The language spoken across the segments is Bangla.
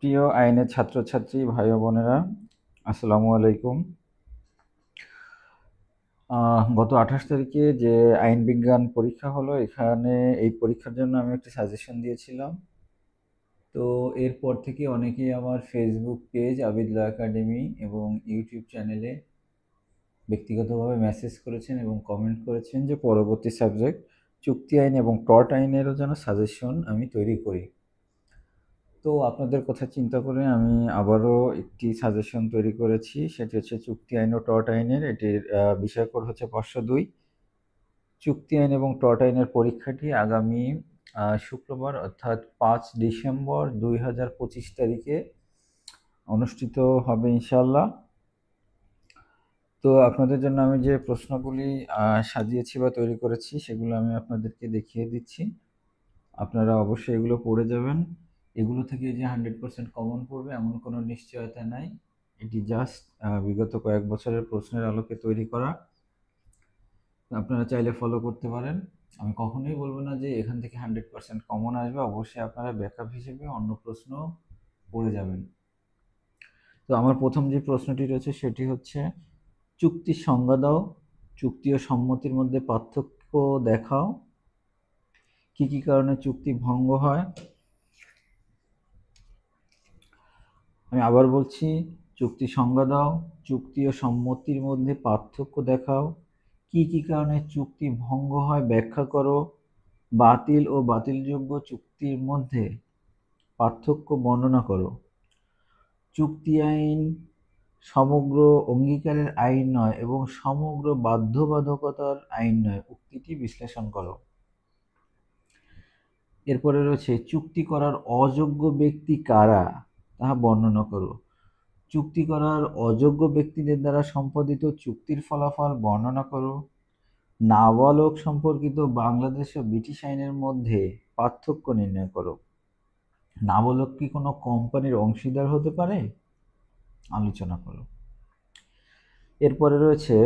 প্রিয় আইনের ছাত্রছাত্রী ভাই ও বোনেরা, আসসালামু আলাইকুম। গত 28 তারিখে যে আইন বিজ্ঞান পরীক্ষা হলো, এখানে এই পরীক্ষার জন্য আমি একটা সাজেশন দিয়েছিলাম। তো এরপর থেকে অনেকেই আমার ফেসবুক পেজ আবিদ ল একাডেমি এবং ইউটিউব চ্যানেলে ব্যক্তিগতভাবে মেসেজ করেছেন এবং কমেন্ট করেছেন যে পরবর্তী সাবজেক্ট চুক্তি আইন এবং টর্ট আইনেরও যেন সাজেশন আমি তৈরি করি। তো আপনাদের কথা চিন্তা করে আমি আবারও একটি সাজেশন তৈরি করেছি, সেটি হচ্ছে চুক্তি আইন ও টর্ট আইনের। এটির বিষয়কোড হচ্ছে 502। চুক্তি আইন এবং টর্ট আইনের পরীক্ষাটি আগামী শুক্রবার অর্থাৎ 5 ডিসেম্বর 2025 তারিখে অনুষ্ঠিত হবে ইনশাল্লাহ। তো আপনাদের জন্য আমি যে প্রশ্নগুলি সাজিয়েছি বা তৈরি করেছি সেগুলো আমি আপনাদেরকে দেখিয়ে দিচ্ছি। আপনারা অবশ্যই এগুলো পড়ে যাবেন। এগুলো থেকে যে 100% কমন পড়বে এমন কোনো নিশ্চয়তা নাই। এটি জাস্ট বিগত কয়েক বছরের প্রশ্নের আলোকে তৈরি করা। আপনারা চাইলে ফলো করতে পারেন। আমি কখনোই বলবো না যে এখান থেকে 100% কমন আসবে। অবশ্যই আপনারা ব্যাকআপ হিসেবে অন্য প্রশ্ন পড়ে যাবেন। তো আমার প্রথম যে প্রশ্নটি রয়েছে সেটি হচ্ছে, চুক্তির সংজ্ঞা দাও, চুক্তি ও সম্মতির মধ্যে পার্থক্য দেখাও, কি কি কারণে চুক্তি ভঙ্গ হয়। আমি আবার বলছি, চুক্তি সংজ্ঞা দাও, চুক্তি ও সম্মতির মধ্যে পার্থক্য দেখাও, কি কি কারণে চুক্তি ভঙ্গ হয় ব্যাখ্যা করো, বাতিল ও বাতিলযোগ্য চুক্তির মধ্যে পার্থক্য বর্ণনা করো। চুক্তি আইন সমগ্র অঙ্গীকারের আইন নয় এবং সমগ্র বাধ্যবাধকতার আইন নয়, উক্তিটি বিশ্লেষণ করো। এরপরে রয়েছে, চুক্তি করার অযোগ্য ব্যক্তি কারা, তাহা বর্ণনা করো। চুক্তি করার অযোগ্য ব্যক্তিদের দ্বারা সম্পাদিত চুক্তির ফলাফল বর্ণনা করো। নাবালক সম্পর্কিত বাংলাদেশ ও ব্রিটিশ আইনের মধ্যে পার্থক্য নির্ণয় করো। নাবালক কি কোনো কোম্পানির অংশীদার হতে পারে, আলোচনা করো। এরপরে রয়েছে,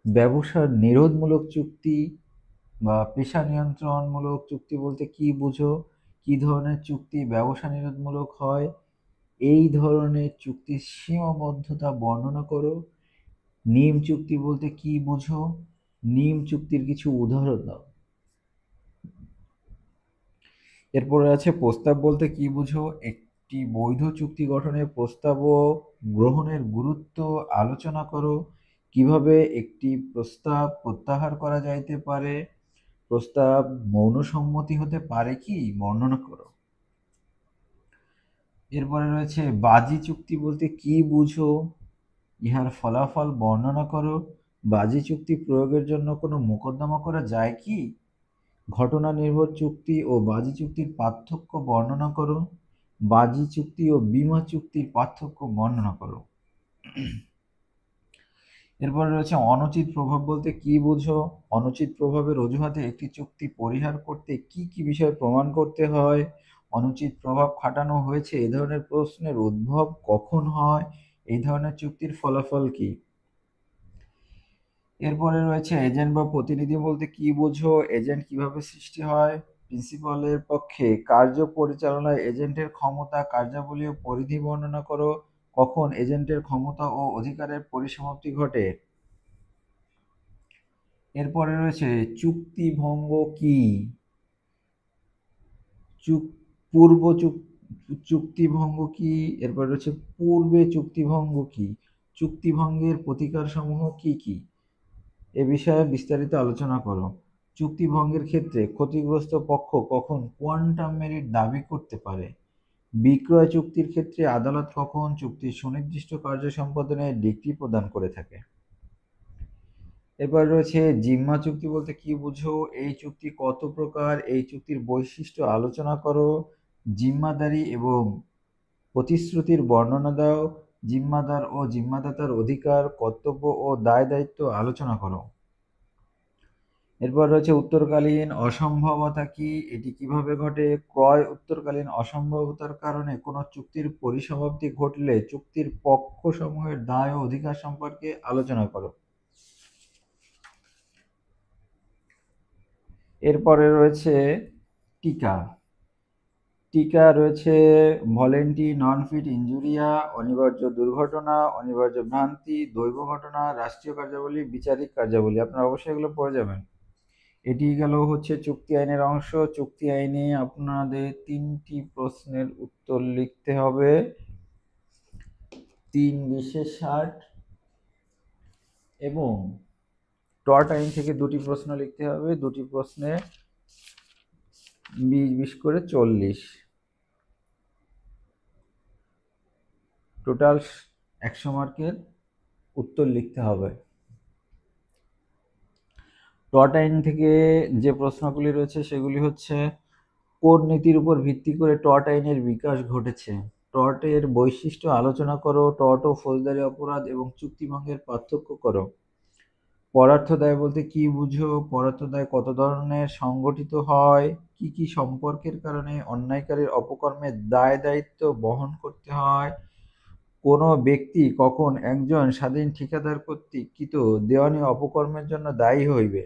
ব্যবসার নিরোধমূলক চুক্তি বা পেশা নিয়ন্ত্রণমূলক চুক্তি বলতে কি বুঝো, কি ধরনের চুক্তি ব্যবসা নিরোধমূলক হয়, এই ধরনের চুক্তির সীমাবদ্ধতা বর্ণনা করো। নিম চুক্তি বলতে কি বুঝো, নিম চুক্তির কিছু উদাহরণ দাও। এরপরে আছে, প্রস্তাব বলতে কি বুঝো, একটি বৈধ চুক্তি গঠনের প্রস্তাব ও গ্রহণের গুরুত্ব আলোচনা করো। কিভাবে একটি প্রস্তাব প্রত্যাহার করা যাইতে পারে, প্রস্তাব মৌন সম্মতি হতে পারে কি, বর্ণনা করো। এরপরে রয়েছে, বাজি চুক্তি বলতে কি বুঝো, ইহার ফলাফল বর্ণনা করো। বাজি চুক্তি প্রয়োগের জন্য কোনো মোকদ্দমা করা যায় কি, ঘটনা নির্ভর চুক্তি ও বাজি চুক্তির পার্থক্য বর্ণনা করো। বাজি চুক্তি ও বীমা চুক্তির পার্থক্য বর্ণনা করো। এরপরে রয়েছে, অনুচিত প্রভাব বলতে কি বুঝো, অনুচিত প্রভাবের অজুহাতে একটি চুক্তি পরিহার করতে কি কি বিষয় প্রমাণ করতে হয়, অনুচিত প্রভাব খাটানো হয়েছে এ ধরনের প্রশ্নের উদ্ভব কখন হয়, এই ধরনের চুক্তির ফলাফল কি। এরপরে রয়েছে, এজেন্ট বা প্রতিনিধি বলতে কি বুঝো, এজেন্ট কিভাবে সৃষ্টি হয়, প্রিন্সিপালের পক্ষে কার্য পরিচালনায় এজেন্টের ক্ষমতা, কার্যাবলী ও পরিধি বর্ণনা করো। কখন এজেন্টের ক্ষমতা ও অধিকারের পরিসমাপ্তি ঘটে। এরপরে রয়েছে, চুক্তি ভঙ্গ কি, পূর্ব চুক্তি ভঙ্গ কি। এরপরে রয়েছে, পূর্বে চুক্তি ভঙ্গ কি, চুক্তি ভঙ্গের প্রতিকার সমূহ কি কি, এ বিষয়ে বিস্তারিত আলোচনা করো। চুক্তি ভঙ্গের ক্ষেত্রে ক্ষতিগ্রস্ত পক্ষ কখন কোয়ান্টাম মেরিট দাবি করতে পারে। বিক্রয় চুক্তির ক্ষেত্রে আদালত কখন চুক্তির সুনির্দিষ্ট কার্য সম্পাদনের ডিক্রি প্রদান করে থাকে। এরপর রয়েছে, জিম্মা চুক্তি বলতে কি বুঝো, এই চুক্তি কত প্রকার, এই চুক্তির বৈশিষ্ট্য আলোচনা করো। জিম্মাদারি এবং প্রতিশ্রুতির বর্ণনা দাও। জিম্মাদার ও জিম্মাদাতার অধিকার, কর্তব্য ও দায় দায়িত্ব আলোচনা করো। এরপর রয়েছে, উত্তরকালীন অসম্ভবতা কি, এটি কিভাবে ঘটে। ক্রয় উত্তরকালীন অসম্ভবতার কারণে কোনো চুক্তির পরিসমাপ্তি ঘটলে চুক্তির পক্ষসমূহের দায় ও অধিকার সম্পর্কে আলোচনা করো। এরপরে রয়েছে টিকা। টিকা রয়েছে ভলেন্টি, নন ফিট, ইনজুরিয়া, অনিবার্য দুর্ঘটনা, অনিবার্য ভ্রান্তি, দৈব ঘটনা, রাষ্ট্রীয় কার্যাবলী, বিচারিক কার্যাবলী। আপনারা অবশ্যই এগুলো পড়ে যাবেন। এটি গেল হচ্ছে চুক্তি আইনের অংশ। চুক্তি আইনে আপনাদের 3টি প্রশ্নের উত্তর লিখতে হবে। 3-20-60 এবং টর্ট আইন থেকে 2টি প্রশ্ন লিখতে হবে। 2টি প্রশ্নে 20-20 করে 40। টোটাল 100 মার্কের উত্তর লিখতে হবে। টর্ট আইন থেকে যে প্রশ্নগুলি রয়েছে সেগুলি হচ্ছে, কোন নীতির উপর ভিত্তি করে টর্ট আইনের বিকাশ ঘটেছে? টর্টের বৈশিষ্ট্য আলোচনা করো। টর্ট ও ফৌজদারি অপরাধ এবং চুক্তিভঙ্গের পার্থক্য করো। পরার্থ দায় বলতে কি বুঝো? পরার্থ দায় কত ধরনের সংগঠিত হয়? কি কি সম্পর্কের কারণে অন্যায়কারীর অপকর্মের দায় দায়িত্ব বহন করতে হয়? কোনো ব্যক্তি কখন একজন স্বাধীন ঠিকাদার কর্তৃক কৃত দেওয়ানি অপকর্মের জন্য দায়ী হইবে?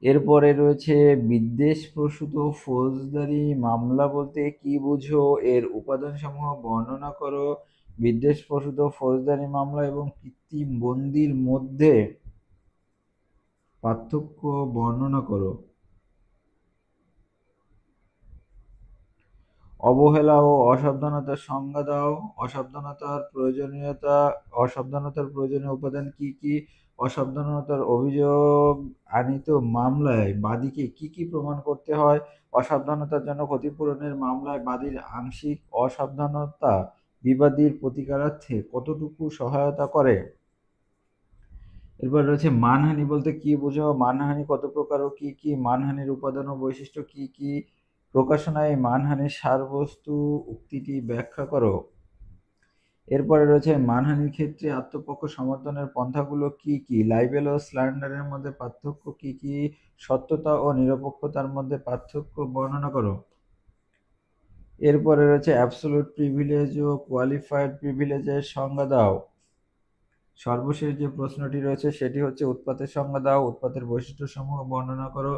এরপরে রয়েছে বিদ্বেষপ্রসূত ফৌজদারি মামলা বলতে কি বুঝো? এর উপাদানসমূহ বর্ণনা করো। বিদ্বেষপ্রসূত ফৌজদারি মামলা এবং কৃত্রিম বন্দির মধ্যে পার্থক্য বর্ণনা করো। অবহেলা ও অসাবধানতার সংজ্ঞা দাও। অসাবধানতার প্রয়োজনীয় উপাদান কি কি? অসাবধানতার অভিযোগ আনিত মামলায় বাদীকে কি কি প্রমাণ করতে হয়? অসাবধানতার জন্য ক্ষতিপূরণের মামলায় বাদীর আংশিক অসাবধানতা বিবাদীর প্রতিকারার্থে কতটুকু সহায়তা করে? এরপর রয়েছে মানহানি বলতে কি বুঝো? মানহানি কত প্রকার ও কি কি? মানহানির উপাদান ও বৈশিষ্ট্য কি কি? প্রকাশনায় মানহানির সারবস্তু উক্তিটি ব্যাখ্যা করো। এরপরে রয়েছে মানহানির ক্ষেত্রে আত্মপক্ষ সমর্থনের পন্থাগুলো কি কি? লাইবেল ও স্ল্যান্ডারের মধ্যে পার্থক্য কি কি? সত্যতা ও নিরপেক্ষতার মধ্যে পার্থক্য বর্ণনা করো। এরপরে রয়েছে অ্যাবসোলুট প্রিভিলেজ ও কোয়ালিফাইড প্রিভিলেজের সংজ্ঞা দাও। সর্বশেষ যে প্রশ্নটি রয়েছে সেটি হচ্ছে উৎপাতের সংজ্ঞা দাও। উৎপাতের বৈশিষ্ট্যসমূহ বর্ণনা করো।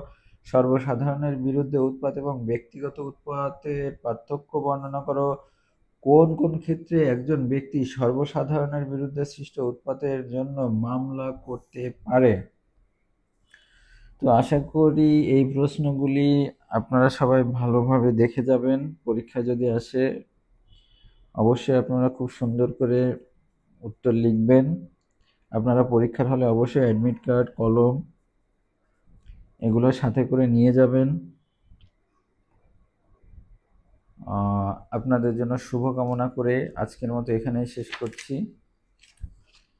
সর্বসাধারণের বিরুদ্ধে উৎপাত এবং ব্যক্তিগত উৎপাতের পার্থক্য বর্ণনা করো। কোন কোন ক্ষেত্রে একজন ব্যক্তি সর্বসাধারণের বিরুদ্ধে সৃষ্ট উৎপাতের জন্য মামলা করতে পারে? তো আশা করি এই প্রশ্নগুলি আপনারা সবাই ভালোভাবে দেখে যাবেন। পরীক্ষা যদি আসে অবশ্যই আপনারা খুব সুন্দর করে উত্তর লিখবেন। আপনারা পরীক্ষার হলে অবশ্যই অ্যাডমিট কার্ড, কলম এগুলো সাথে করে নিয়ে যাবেন। আপনাদের জন্য শুভকামনা করে আজকের মতো এখানেই শেষ করছি।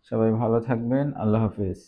সবাই ভালো থাকবেন। আল্লাহ হাফেজ।